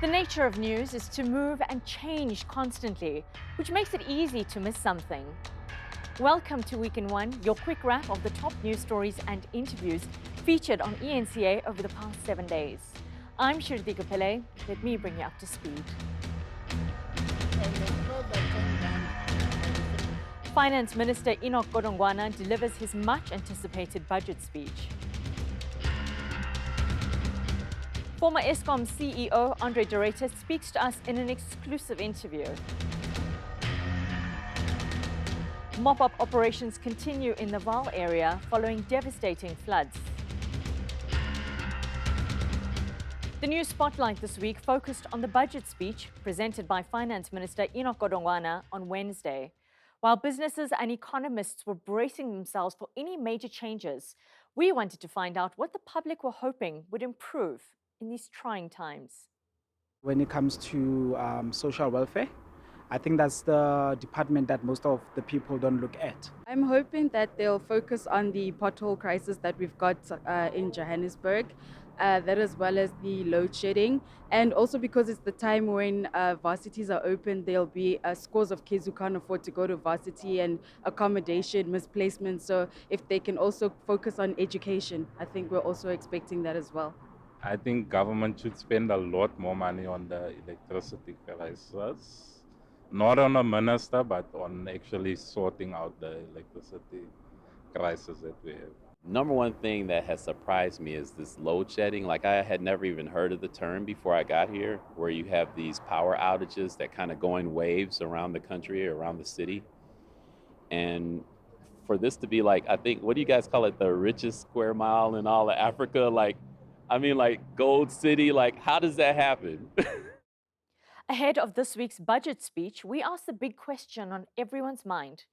The nature of news is to move and change constantly, which makes it easy to miss something. Welcome to Week in One, your quick wrap of the top news stories and interviews featured on ENCA over the past 7 days. I'm Shirdika Pillai. Let me bring you up to speed. Finance Minister Enoch Godongwana delivers his much-anticipated budget speech. Former Eskom CEO Andre de Ruyter speaks to us in an exclusive interview. Mop-up operations continue in the Vaal area following devastating floods. The news spotlight this week focused on the budget speech presented by Finance Minister Enoch Godongwana on Wednesday. While businesses and economists were bracing themselves for any major changes, we wanted to find out what the public were hoping would improve in these trying times. When it comes to social welfare, I think that's the department that most of the people don't look at. I'm hoping that they'll focus on the pothole crisis that we've got in Johannesburg, that as well as the load shedding. And also because it's the time when varsities are open, there'll be scores of kids who can't afford to go to varsity and accommodation, misplacement. So if they can also focus on education, I think we're also expecting that as well. I think government should spend a lot more money on the electricity crisis. Not on a minister, but on actually sorting out the electricity crisis that we have. Number one thing that has surprised me is this load shedding. Like, I had never even heard of the term before I got here, where you have these power outages that kind of go in waves around the country, around the city. And for this to be like, I think, what do you guys call it? The richest square mile in all of Africa? Like Gold City, like, how does that happen? Ahead of this week's budget speech, we asked the big question on everyone's mind.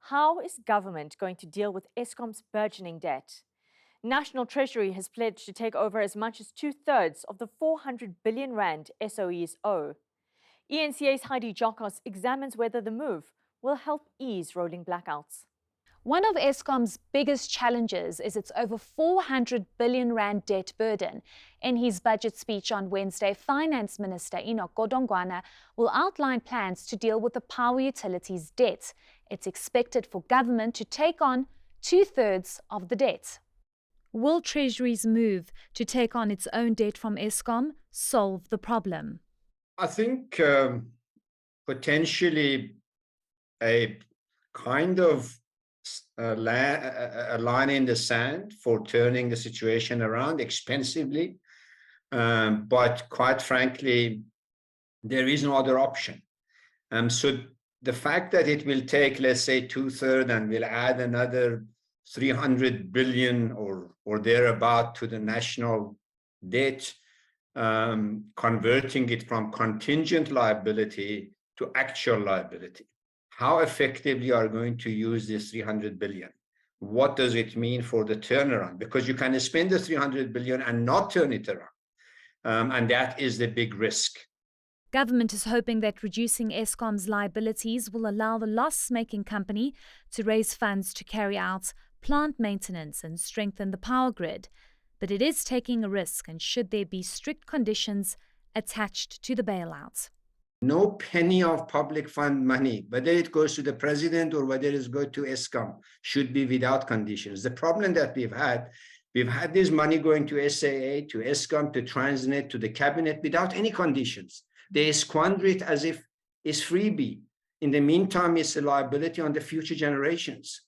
How is government going to deal with Eskom's burgeoning debt? National Treasury has pledged to take over as much as 2/3 of the 400 billion rand SOEs owe. ENCA's Heidi Jokos examines whether the move will help ease rolling blackouts. One of Eskom's biggest challenges is its over 400 billion rand debt burden. In his budget speech on Wednesday, Finance Minister Enoch Godongwana will outline plans to deal with the power utilities' debt. It's expected for government to take on 2/3 of the debt. Will Treasury's move to take on its own debt from Eskom solve the problem? I think potentially a kind of a line in the sand for turning the situation around expensively. But quite frankly, there is no other option. So the fact that it will take, let's say, 2/3 and will add another 300 billion or thereabout to the national debt, converting it from contingent liability to actual liability. How effectively are you going to use this 300 billion? What does it mean for the turnaround? Because you can spend the 300 billion and not turn it around. And that is the big risk. Government is hoping that reducing Eskom's liabilities will allow the loss-making company to raise funds to carry out plant maintenance and strengthen the power grid. But it is taking a risk, and should there be strict conditions attached to the bailout. No penny of public fund money, whether it goes to the president or whether it goes to Eskom, should be without conditions. The problem that we've had this money going to SAA, to Eskom, to Transnet, to the cabinet without any conditions. They squander it as if it's freebie. In the meantime, it's a liability on the future generations.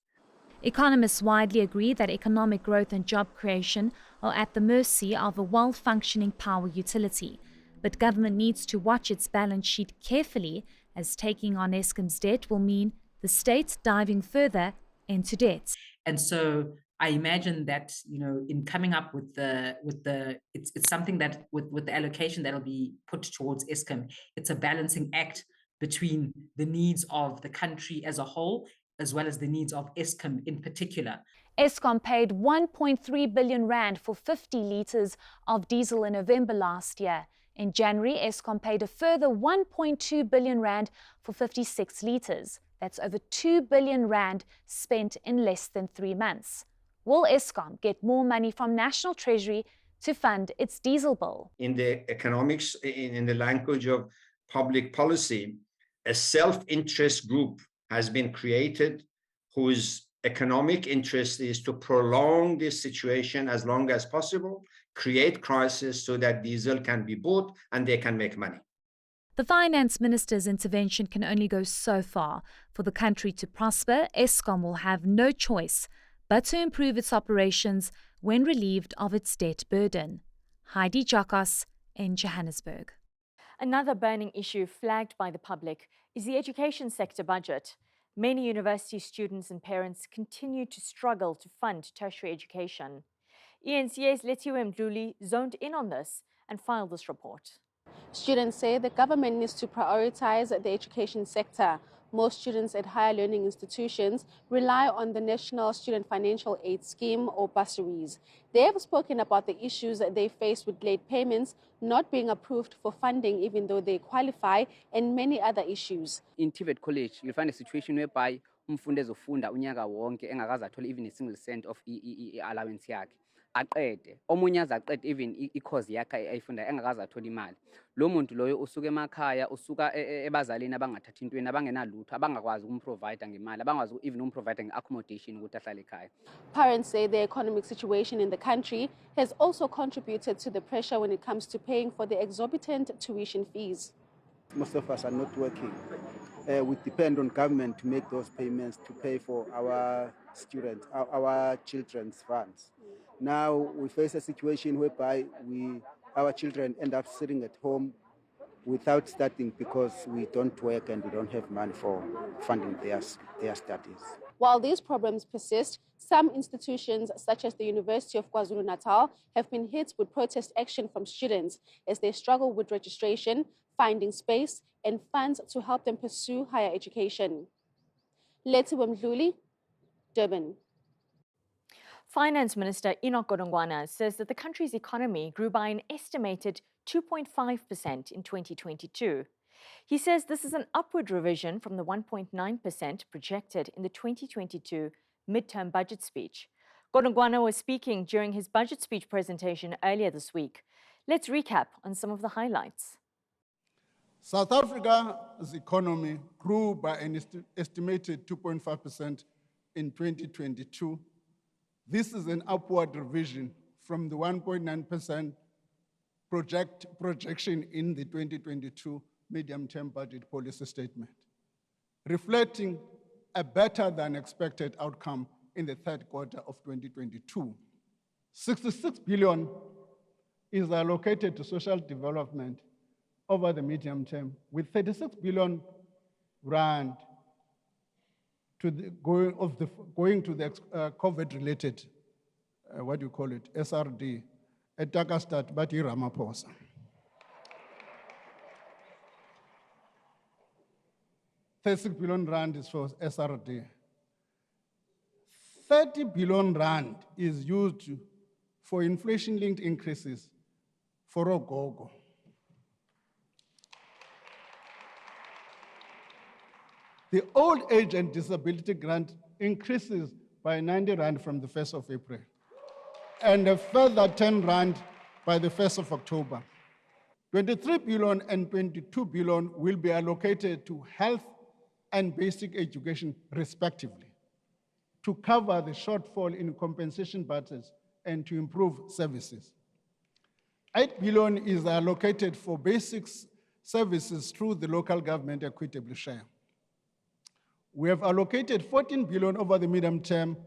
Economists widely agree that economic growth and job creation are at the mercy of a well-functioning power utility. But government needs to watch its balance sheet carefully, as taking on Eskom's debt will mean the state diving further into debt. And so I imagine that, in coming up with it's something that with the allocation that'll be put towards Eskom, it's a balancing act between the needs of the country as a whole, as well as the needs of Eskom in particular. Eskom paid 1.3 billion rand for 50 litres of diesel in November last year. In January, Eskom paid a further 1.2 billion rand for 56 litres. That's over 2 billion rand spent in less than 3 months. Will Eskom get more money from National Treasury to fund its diesel bill. In the economics, in the language of public policy, a self-interest group has been created whose economic interest is to prolong this situation as long as possible, create crisis so that diesel can be bought and they can make money. The Finance Minister's intervention can only go so far. For the country to prosper, Eskom will have no choice but to improve its operations when relieved of its debt burden. Heidi Jakos in Johannesburg. Another burning issue flagged by the public is the education sector budget. Many university students and parents continue to struggle to fund tertiary education. ENCA's Lethiwe Mdluli zoned in on this and filed this report. Students say the government needs to prioritize the education sector. Most students at higher learning institutions rely on the National Student Financial Aid Scheme or bursaries. They have spoken about the issues that they face with late payments, not being approved for funding even though they qualify, and many other issues. In TVET College, you'll find a situation whereby umfundi ezofunda unyaka wonke engakaze athole even a single cent of allowance yakhe. Aqede omunye azaqede even i-course yakhe ayifundayo engakaze athole imali. Lo muntu loyo usuka emakhaya, usuka ebazalini abangathathi intweni, abangenalutho, abangakwazi ukumprovide ngemali, abangakwazi even ukumprovide nge-accommodation ukuthi ahlale ekhaya. Parents say the economic situation in the country has also contributed to the pressure when it comes to paying for the exorbitant tuition fees. Most of us are not working. We depend on government to make those payments to pay for our students, our children's funds. Now we face a situation whereby our children end up sitting at home without studying because we don't work and we don't have money for funding their studies. While these problems persist, some institutions, such as the University of KwaZulu-Natal, have been hit with protest action from students as they struggle with registration, finding space, and funds to help them pursue higher education. Lethiwe Mdluli, Durban. Finance Minister Enoch Godongwana says that the country's economy grew by an estimated 2.5% in 2022. He says this is an upward revision from the 1.9% projected in the 2022 midterm budget speech. Godongwana was speaking during his budget speech presentation earlier this week. Let's recap on some of the highlights. South Africa's economy grew by an estimated 2.5% in 2022. This is an upward revision from the 1.9% projection in the 2022 medium-term budget policy statement, reflecting a better than expected outcome in the third quarter of 2022. 66 billion is allocated to social development over the medium term, with 36 billion rand going to the COVID-related, SRD, at Takastat, Bati Ramaphosa. R36 billion is for SRD. 30 billion rand is used for inflation-linked increases for Ogogo. The old age and disability grant increases by 90 rand from the 1st of April, and a further 10 rand by the 1st of October. 23 billion and 22 billion will be allocated to health and basic education, respectively, to cover the shortfall in compensation budgets and to improve services. 8 billion is allocated for basic services through the local government equitable share. We have allocated 14 billion over the medium term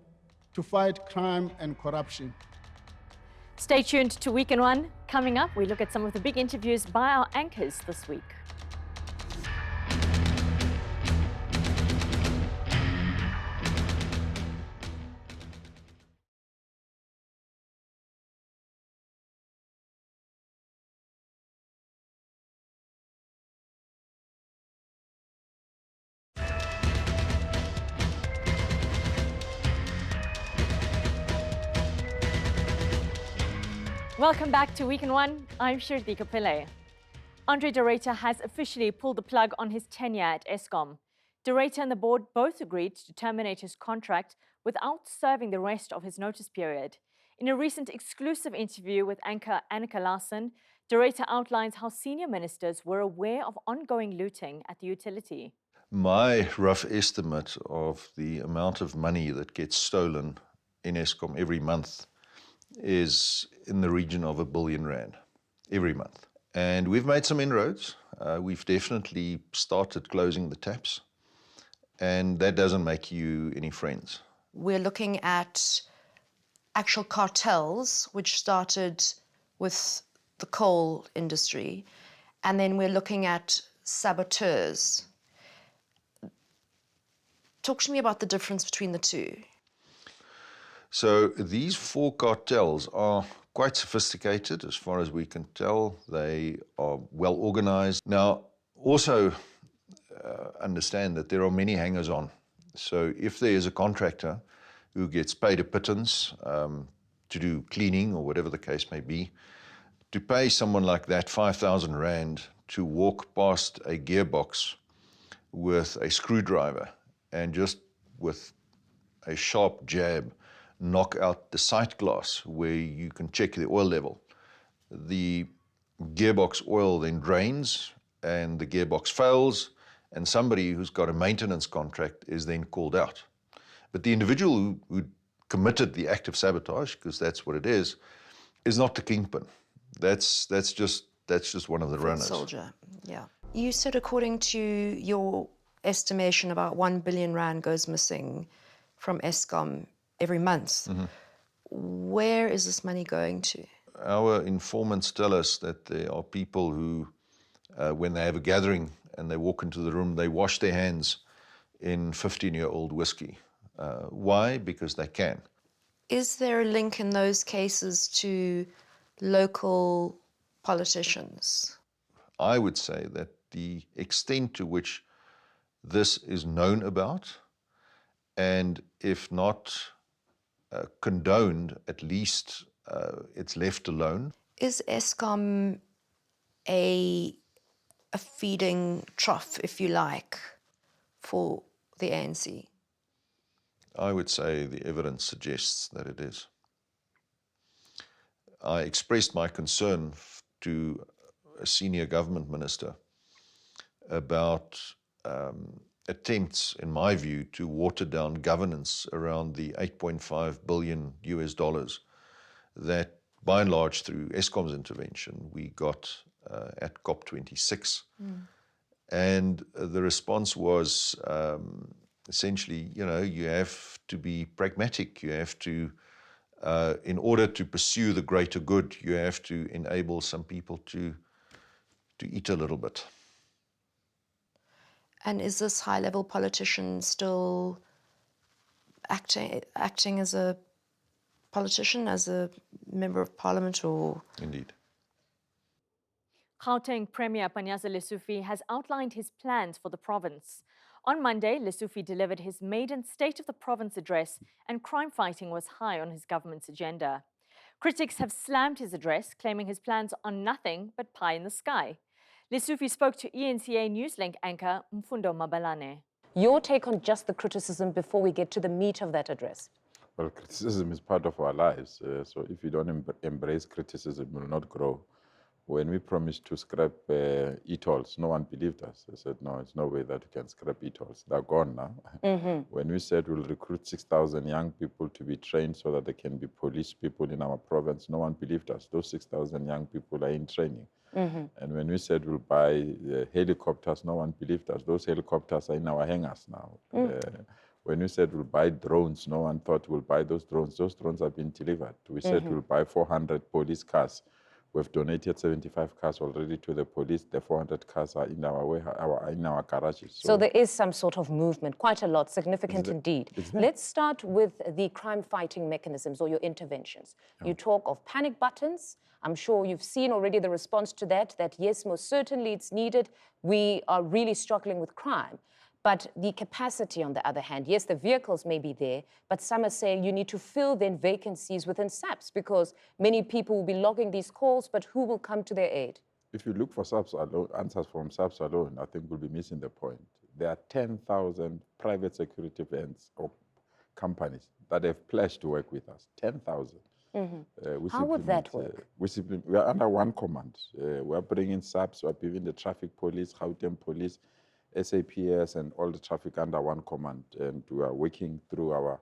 to fight crime and corruption. Stay tuned to Week in One. Coming up, we look at some of the big interviews by our anchors this week. Welcome back to Week in One. I'm Shirdika Pillai. Andre de Ruyter has officially pulled the plug on his tenure at Eskom. De Ruyter and the board both agreed to terminate his contract without serving the rest of his notice period. In a recent exclusive interview with anchor Annika Larsen, Doretta outlines how senior ministers were aware of ongoing looting at the utility. My rough estimate of the amount of money that gets stolen in Eskom every month is in the region of R1 billion every month. And we've made some inroads. We've definitely started closing the taps, and that doesn't make you any friends. We're looking at actual cartels, which started with the coal industry, and then we're looking at saboteurs. Talk to me about the difference between the two. So these 4 cartels are quite sophisticated as far as we can tell. They are well organized. Now, also understand that there are many hangers-on. So if there is a contractor who gets paid a pittance to do cleaning or whatever the case may be, to pay someone like that 5,000 Rand to walk past a gearbox with a screwdriver and just with a sharp jab knock out the sight glass where you can check the oil level. The gearbox oil then drains and the gearbox fails, and somebody who's got a maintenance contract is then called out. But the individual who committed the act of sabotage, because that's what it is not the kingpin. That's just one of the runners. Soldier, yeah. You said according to your estimation about 1 billion Rand goes missing from Eskom every month. Mm-hmm. Where is this money going to? Our informants tell us that there are people who, when they have a gathering and they walk into the room, they wash their hands in 15-year-old whiskey. Why? Because they can. Is there a link in those cases to local politicians? I would say that the extent to which this is known about, and if not condoned, at least it's left alone. Is Eskom a feeding trough, if you like, for the ANC? I would say the evidence suggests that it is. I expressed my concern to a senior government minister about attempts, in my view, to water down governance around the $8.5 billion that, by and large, through Eskom's intervention, we got at COP26. And the response was essentially, you have to be pragmatic. You have to, in order to pursue the greater good, you have to enable some people to eat a little bit. And is this high-level politician still acting as a politician, as a member of parliament, or? Indeed. Gauteng Premier Panyaza Lesufi has outlined his plans for the province. On Monday, Lesufi delivered his maiden State of the Province address, and crime fighting was high on his government's agenda. Critics have slammed his address, claiming his plans are nothing but pie in the sky. Lesufi spoke to ENCA Newslink anchor Mfundo Mabalane. Your take on just the criticism before we get to the meat of that address? Well, criticism is part of our lives. So if you don't embrace criticism, you will not grow. When we promised to scrap e-tolls, no one believed us. They said, no, it's no way that we can scrap e-tolls. They're gone now. Mm-hmm. When we said we'll recruit 6,000 young people to be trained so that they can be police people in our province, no one believed us. Those 6,000 young people are in training. Mm-hmm. And when we said we'll buy helicopters, no one believed us. Those helicopters are in our hangars now. When we said we'll buy drones, no one thought we'll buy those drones. Those drones have been delivered. We said we'll buy 400 police cars. We've donated 75 cars already to the police. The 400 cars are in our garages. So there is some sort of movement, quite a lot, significant indeed. Let's start with the crime-fighting mechanisms or your interventions. You talk of panic buttons. I'm sure you've seen already the response to that yes, most certainly it's needed. We are really struggling with crime. But the capacity, on the other hand, yes, the vehicles may be there, but some are saying you need to fill then vacancies within SAPS because many people will be logging these calls, but who will come to their aid? If you look for SAPS alone, answers from SAPS alone, I think we'll be missing the point. There are 10,000 private security firms or companies that have pledged to work with us, 10,000. How would that work? We are under one command. We are bringing subs, we are bringing the traffic police, Gauteng police, SAPS, and all the traffic under one command. And we are working through our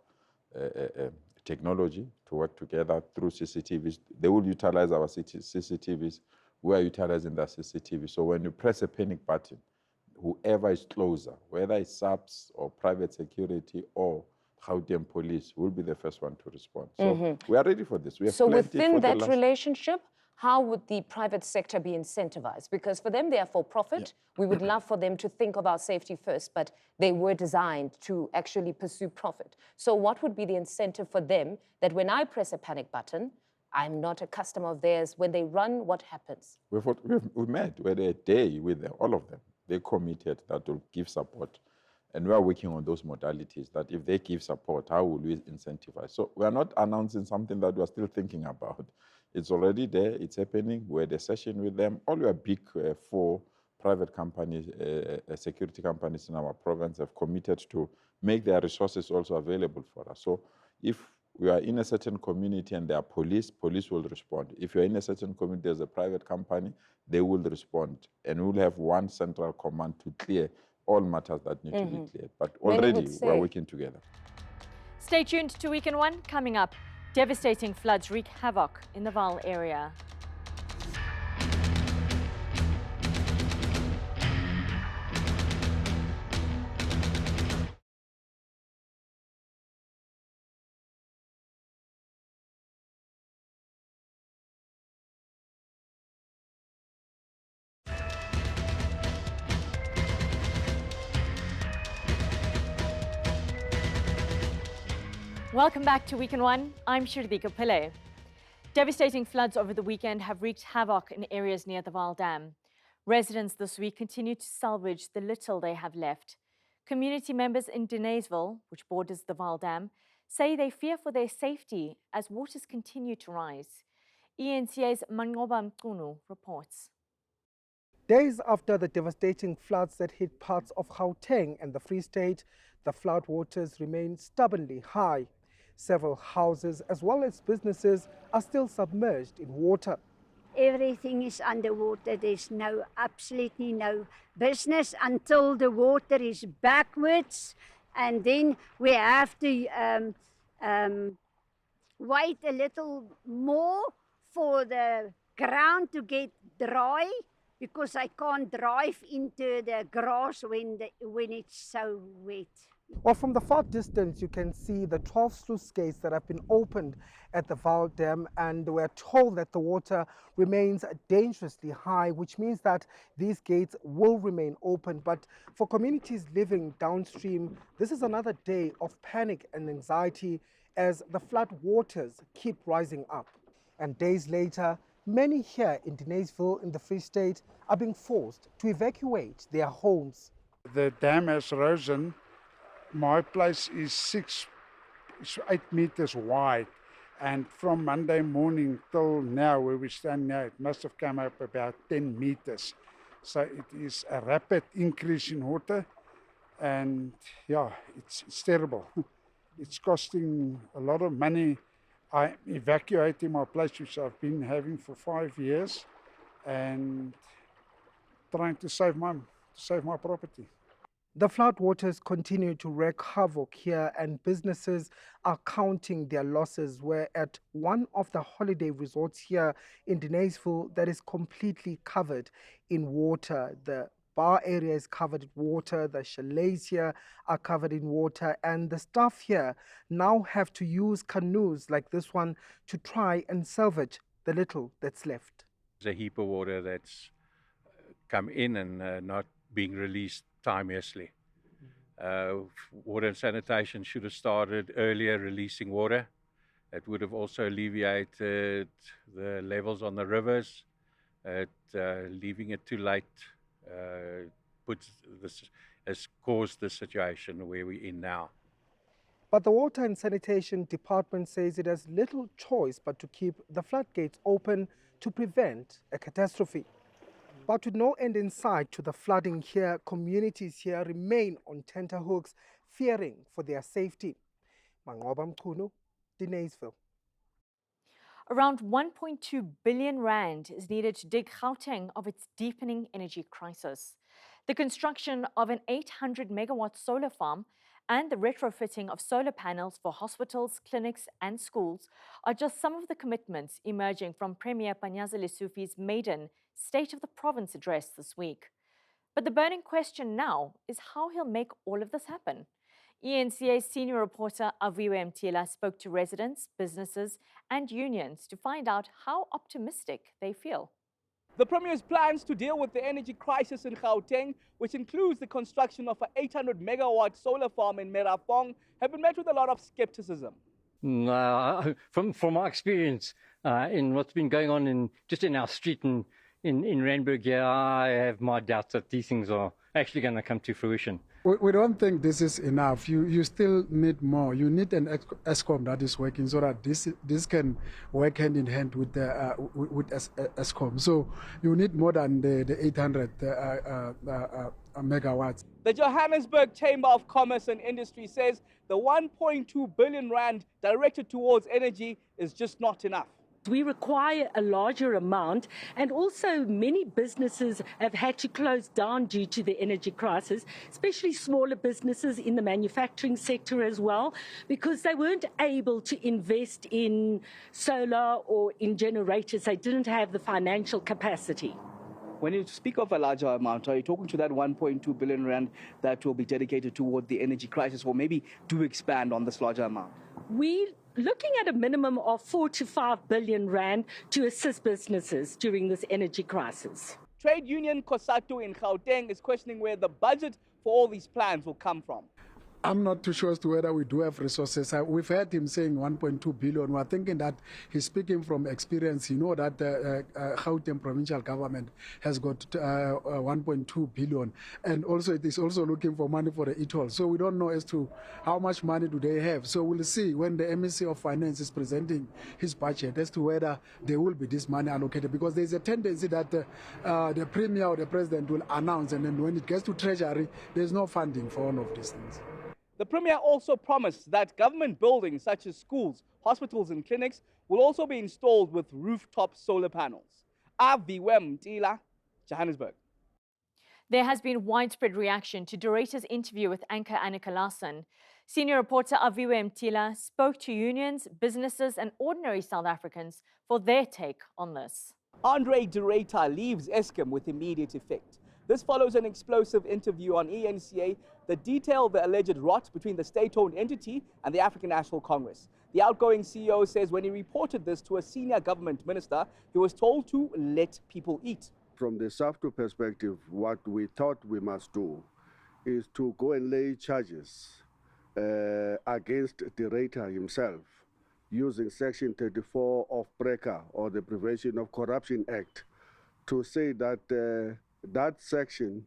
technology to work together through CCTVs. They will utilize our CCTVs. We are utilizing the CCTV. So when you press a panic button, whoever is closer, whether it's subs or private security or Gauteng police, will be the first one to respond. So we are ready for this. We have So plenty within for the that last... relationship, how would the private sector be incentivized? Because for them, they are for profit. We would love for them to think of our safety first, but they were designed to actually pursue profit. So what would be the incentive for them that when I press a panic button, I'm not a customer of theirs. When they run, what happens? We met, we had a day with them, all of them. They committed that will give support. And we are working on those modalities that if they give support, how will we incentivize? So we are not announcing something that we are still thinking about. It's already there, it's happening. We had a session with them. All our big four private companies, security companies in our province have committed to make their resources also available for us. So if we are in a certain community and there are police will respond. If you're in a certain community, there's a private company, they will respond. And we'll have one central command to clear all matters that need to be cleared. But already we're working together. Stay tuned to Week in One. Coming up, devastating floods wreak havoc in the Vaal area. Welcome back to Week in One. I'm Shirdika Pillai. Devastating floods over the weekend have wreaked havoc in areas near the Vaal Dam. Residents this week continue to salvage the little they have left. Community members in Denaysville, which borders the Vaal Dam, say they fear for their safety as waters continue to rise. ENCA's Mangoba Mkunu reports. Days after the devastating floods that hit parts of Gauteng and the Free State, the flood waters remain stubbornly high. Several houses as well as businesses are still submerged in water. Everything is underwater. There's absolutely no business until the water is backwards, and then we have to wait a little more for the ground to get dry, because I can't drive into the grass when it's so wet. Well, from the far distance, you can see the 12 sluice gates that have been opened at the Vaal Dam, and we're told that the water remains dangerously high, which means that these gates will remain open. But for communities living downstream, this is another day of panic and anxiety as the flood waters keep rising up. And days later, many here in Denaysville in the Free State are being forced to evacuate their homes. The dam has risen. My place is 8 meters wide, and from Monday morning till now, where we stand now, it must have come up about 10 meters. So it is a rapid increase in water, and yeah, it's terrible. It's costing a lot of money. I'm evacuating my place, which I've been having for 5 years, and trying to save my property. The floodwaters continue to wreak havoc here, and businesses are counting their losses. We're at one of the holiday resorts here in Denaysville that is completely covered in water. The bar area is covered in water, the chalets here are covered in water, and the staff here now have to use canoes like this one to try and salvage the little that's left. There's a heap of water that's come in and not being released timeously. Water and sanitation should have started earlier releasing water. It would have also alleviated the levels on the rivers. Leaving it too late has caused the situation where we're in now. But the Water and Sanitation Department says it has little choice but to keep the floodgates open to prevent a catastrophe. But with no end in sight to the flooding here, communities here remain on tenterhooks, fearing for their safety. Mangoba Mkunu, Denaysville. Around 1.2 billion rand is needed to dig Gauteng of its deepening energy crisis. The construction of an 800 megawatt solar farm and the retrofitting of solar panels for hospitals, clinics and schools are just some of the commitments emerging from Premier Panyaza Lesufi's maiden State of the Province address this week. But the burning question now is how he'll make all of this happen. ENCA's senior reporter Aviwe Mtila spoke to residents, businesses and unions to find out how optimistic they feel. The Premier's plans to deal with the energy crisis in Gauteng, which includes the construction of an 800 megawatt solar farm in Merafong, have been met with a lot of skepticism. From my experience in what's been going on just in our street in Randburg here, I have my doubts that these things are actually going to come to fruition. We don't think this is enough. You still need more. You need an ESCOM that is working so that this can work hand in hand with ESCOM. So you need more than the 800 megawatts. The Johannesburg Chamber of Commerce and Industry says the 1.2 billion rand directed towards energy is just not enough. We require a larger amount, and also many businesses have had to close down due to the energy crisis, especially smaller businesses in the manufacturing sector as well, because they weren't able to invest in solar or in generators. They didn't have the financial capacity. When you speak of a larger amount, are you talking to that 1.2 billion rand that will be dedicated toward the energy crisis, or maybe do expand on this larger amount? We're looking at a minimum of 4 to 5 billion rand to assist businesses during this energy crisis. Trade union COSATU in Gauteng is questioning where the budget for all these plans will come from. I'm not too sure as to whether we do have resources. We've heard him saying 1.2 billion. We're thinking that he's speaking from experience. You know that Gauteng provincial government has got 1.2 billion. And also it is also looking for money for the e-toll. So we don't know as to how much money do they have. So we'll see when the MEC of Finance is presenting his budget as to whether there will be this money allocated. Because there's a tendency that the Premier or the President will announce, and then when it gets to Treasury, there's no funding for all of these things. The Premier also promised that government buildings such as schools, hospitals and clinics will also be installed with rooftop solar panels. Aviwe Mtila, Johannesburg. There has been widespread reaction to Dorita's interview with anchor Annika Larsen. Senior reporter Aviwe Mtila spoke to unions, businesses and ordinary South Africans for their take on this. Andre Dorita leaves Eskom with immediate effect. This follows an explosive interview on ENCA that detailed the alleged rot between the state-owned entity and the African National Congress. The outgoing CEO says when he reported this to a senior government minister, he was told to let people eat. From the SAFTU perspective, what we thought we must do is to go and lay charges against the Dorita himself using Section 34 of PRECA, or the Prevention of Corruption Act, to say that that section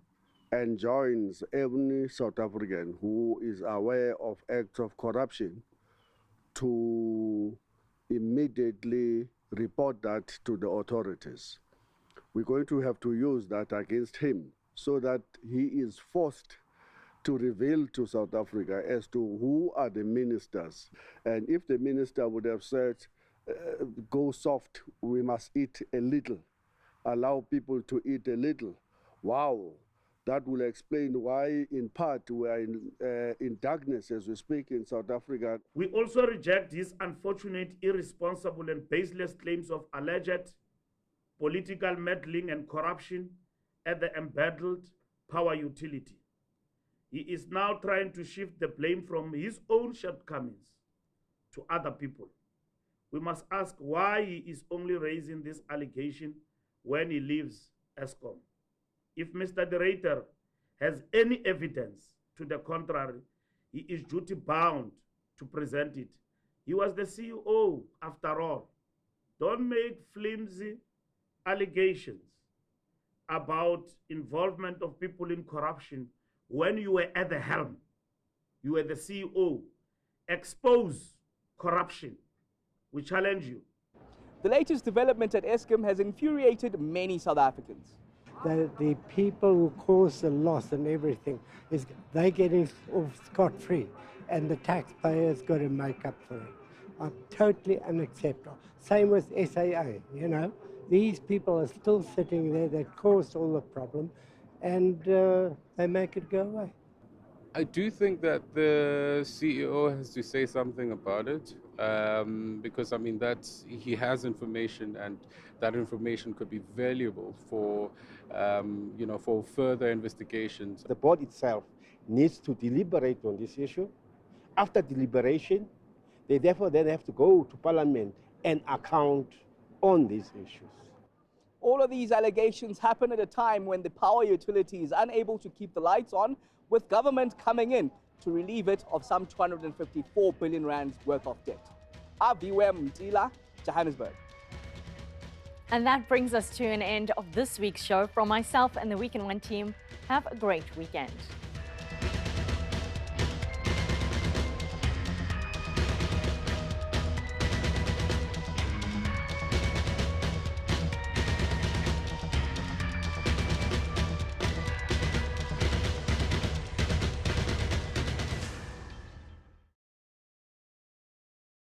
enjoins every South African who is aware of acts of corruption to immediately report that to the authorities. We're going to have to use that against him so that he is forced to reveal to South Africa as to who are the ministers. And if the minister would have said, go soft, we must eat a little, allow people to eat a little, wow, that will explain why, in part, we are in darkness as we speak in South Africa. We also reject these unfortunate, irresponsible and baseless claims of alleged political meddling and corruption at the embattled power utility. He is now trying to shift the blame from his own shortcomings to other people. We must ask why he is only raising this allegation when he leaves Eskom. If Mr. Dorita has any evidence to the contrary, he is duty-bound to present it. He was the CEO, after all. Don't make flimsy allegations about involvement of people in corruption when you were at the helm. You were the CEO. Expose corruption. We challenge you. The latest development at Eskom has infuriated many South Africans. The people who cause the loss and everything, they're getting off scot-free, and the taxpayers got to make up for it. are totally unacceptable. Same with SAA, you know. These people are still sitting there that caused all the problem, and they make it go away. I do think that the CEO has to say something about it, because I mean he has information, and that information could be valuable for for further investigations. The board itself needs to deliberate on this issue. After deliberation, they therefore then have to go to Parliament and account on these issues. All of these allegations happen at a time when the power utility is unable to keep the lights on, with government coming in to relieve it of some 254 billion rands worth of debt. Aviwe Mtila, Johannesburg. And that brings us to an end of this week's show. From myself and the Week in One team, have a great weekend.